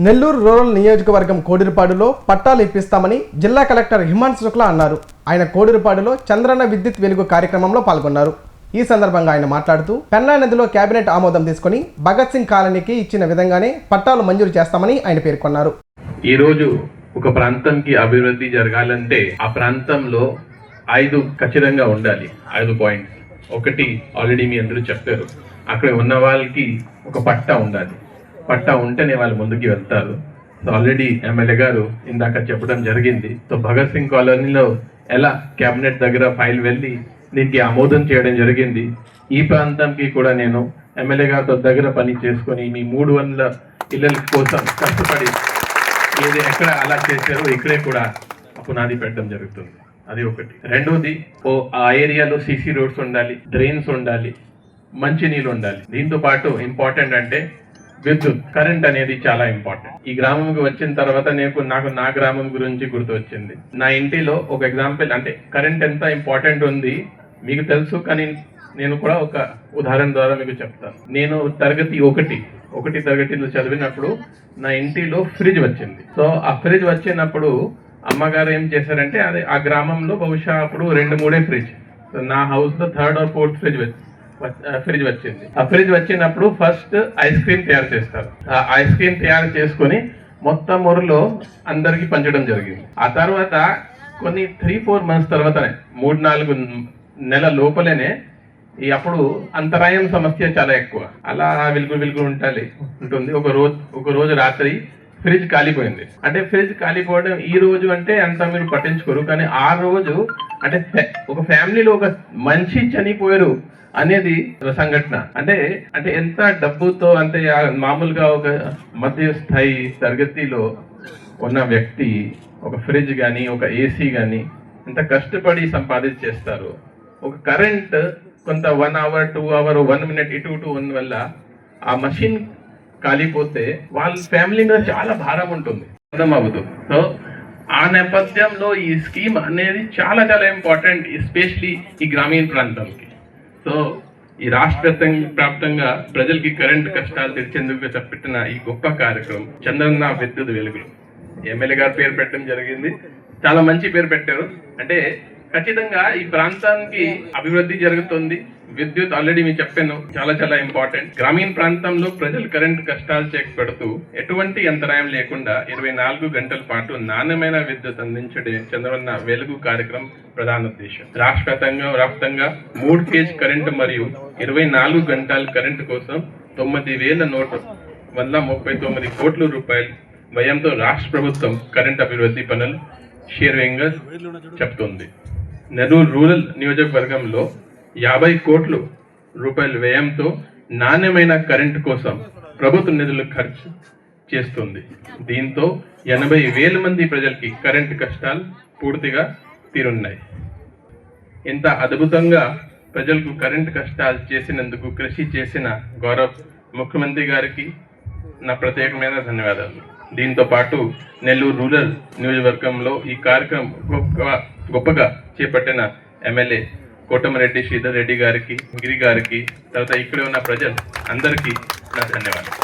Nellore rural నియోజకవర్గం కోడిరుపాడులో పట్టాలు ఇప్పిస్తామని జిల్లా కలెక్టర్ హిమాంశు శుక్లా అన్నారు. ఆయన కోడిరుపాడులో చంద్రన్న విద్యుత్ వెలుగు కార్యక్రమంలో పాల్గొన్నారు. ఈ సందర్భంగా ఆయన మాట్లాడుతూ పెన్నా నదిలో కేబినెట్ ఆమోదం తీసుకుని భగత్ సింగ్ కాలనీకి ఇచ్చిన విధంగానే పట్టాలు మంజూరు చేస్తామని ఆయన పేర్కొన్నారు. ఈ రోజు ఒక ప్రాంతంకి అభివృద్ధి జరగాలంటే ఆ ప్రాంతంలో 5 ఖచ్చితంగా ఉండాలి. 5 పాయింట్స్. ఒకటి ఆల్రెడీ మీ అందరూ చెప్పారు, అక్కడ ఉన్న వాళ్ళకి ఒక పట్టా ఉండాలి. పట్టా ఉంటేనే వాళ్ళు ముందుకు వెళ్తారు. సో ఆల్రెడీ ఎమ్మెల్యే గారు ఇందాక చెప్పడం జరిగింది. సో భగత్ సింగ్ కాలనీలో ఎలా కేబినెట్ దగ్గర ఫైల్ వెళ్ళి దీనికి ఆమోదం చేయడం జరిగింది. ఈ ప్రాంతంకి కూడా నేను ఎమ్మెల్యే గారితో దగ్గర పని చేసుకొని మీ 300 ఇళ్ళ కోసం కష్టపడి ఏది ఎక్కడ అలా చేశారో ఇక్కడే కూడా పునాది పెట్టడం జరుగుతుంది. అది ఒకటి. రెండోది ఆ ఏరియాలో సీసీ రోడ్స్ ఉండాలి, డ్రైన్స్ ఉండాలి, మంచి నీళ్ళు ఉండాలి. దీంతో పాటు ఇంపార్టెంట్ అంటే విద్యుత్, కరెంట్ అనేది చాలా ఇంపార్టెంట్. ఈ గ్రామంకి వచ్చిన తర్వాత నాకు నా గ్రామం గురించి గుర్తు వచ్చింది. నా ఇంటిలో ఒక ఎగ్జాంపుల్, అంటే కరెంట్ ఎంత ఇంపార్టెంట్ ఉంది మీకు తెలుసు, కానీ నేను కూడా ఒక ఉదాహరణ ద్వారా మీకు చెప్తాను. నేను ఒకటి తరగతిలో చదివినప్పుడు నా ఇంటిలో ఫ్రిడ్జ్ వచ్చింది. సో ఆ ఫ్రిడ్జ్ వచ్చినప్పుడు అమ్మగారు ఏం చేశారంటే అది ఆ గ్రామంలో బహుశా అప్పుడు 2-3 ఫ్రిడ్జ్. సో నా హౌస్ లో 3rd or 4th ఫ్రిడ్జ్ వచ్చింది. ఆ ఫ్రిడ్జ్ వచ్చినప్పుడు ఫస్ట్ ఐస్ క్రీమ్ తయారు చేస్తారు. ఆ ఐస్ క్రీమ్ తయారు చేసుకుని మొత్తం ఊరిలో అందరికి పంచడం జరిగింది. ఆ తర్వాత కొన్ని 3-4 మంత్స్ తర్వాతనే 3-4 నెలల లోపలనే అప్పుడు అంతరాయం సమస్య చాలా ఎక్కువ. అలా విలుగు ఉంటుంది. ఒక రోజు రాత్రి ఫ్రిడ్జ్ కాలిపోయింది. అంటే ఫ్రిడ్జ్ కాలిపోవడం ఈ రోజు అంటే అంత మీరు పట్టించుకోరు, కానీ ఆ రోజు అంటే ఒక ఫ్యామిలీలో ఒక మనిషి చనిపోయారు అనేది సంఘటన. అంటే ఎంత డబ్బుతో, అంటే మామూలుగా ఒక మధ్య స్థాయి తరగతిలో ఉన్న వ్యక్తి ఒక ఫ్రిడ్జ్ కానీ ఒక ఏసీ కానీ ఎంత కష్టపడి సంపాదించేస్తారు. ఒక కరెంట్ కొంత 1 hour 2 hour 1 minute ఇటు ఉన్న వల్ల ఆ మషిన్ కాలిపోతే వాళ్ళ ఫ్యామిలీ మీద చాలా భారం ఉంటుంది, అర్థం అవుతుంది. సో ఆ నేపథ్యంలో ఈ స్కీమ్ అనేది చాలా చాలా ఇంపార్టెంట్, ఎస్పెషలీ ఈ గ్రామీణ ప్రాంతానికి. సో ఈ రాష్ట్ర వ్యాప్తంగా ప్రజలకి కరెంట్ కష్టాలు తీర్చేందుకు చేపట్టిన ఈ గొప్ప కార్యక్రమం చంద్రన్న విద్యుత్ వెలుగులు ఎమ్మెల్యే గారు పేరు పెట్టడం జరిగింది. చాలా మంచి పేరు పెట్టారు. అంటే ఖచ్చితంగా ఈ ప్రాంతానికి అభివృద్ధి జరుగుతుంది. విద్యుత్ ఆల్రెడీ మీకు చెప్పాను, చాలా చాలా ఇంపార్టెంట్. గ్రామీణ ప్రాంతంలో ప్రజలు కరెంట్ కష్టాలు చేపడుతూ ఎటువంటి అంతరాయం లేకుండా 24 గంటల పాటు నాణ్యమైన విద్యుత్ అందించడే చంద్రన్న వెలుగు కార్యక్రమం ప్రధాన ఉద్దేశం. రాష్ట్ర వ్యాప్తంగా 3 ఫేజ్ కరెంటు మరియు 24 గంటల కరెంటు కోసం 9,139 కోట్ల రూపాయలు వ్యయంతో రాష్ట్ర ప్రభుత్వం కరెంట్ అభివృద్ధి పనులు షేర్వేంగా చెప్తుంది. నెల్లూరు రూరల్ నియోజకవర్గంలో 50 కోట్ల రూపాయల వ్యయంతో నాణ్యమైన కరెంటు కోసం ప్రభుత్వ నిధులు ఖర్చు చేస్తుంది. దీంతో 80,000 మంది ప్రజలకి కరెంటు కష్టాలు పూర్తిగా తీరున్నాయి. ఇంత అద్భుతంగా ప్రజలకు కరెంటు కష్టాలు చేసినందుకు కృషి చేసిన గౌరవ ముఖ్యమంత్రి గారికి నా ప్రత్యేకమైన ధన్యవాదాలు. దీంతో పాటు నెల్లూరు రూరల్ నియోజకవర్గంలో ఈ కార్యక్రమం గొప్పగా చేపట్టిన ఎమ్మెల్యే కోటమిరెడ్డి శ్రీధర్ రెడ్డి గారికి, గిరి గారికి, తర్వాత ఇక్కడ ఉన్న ప్రజలు అందరికీ నా ధన్యవాదాలు.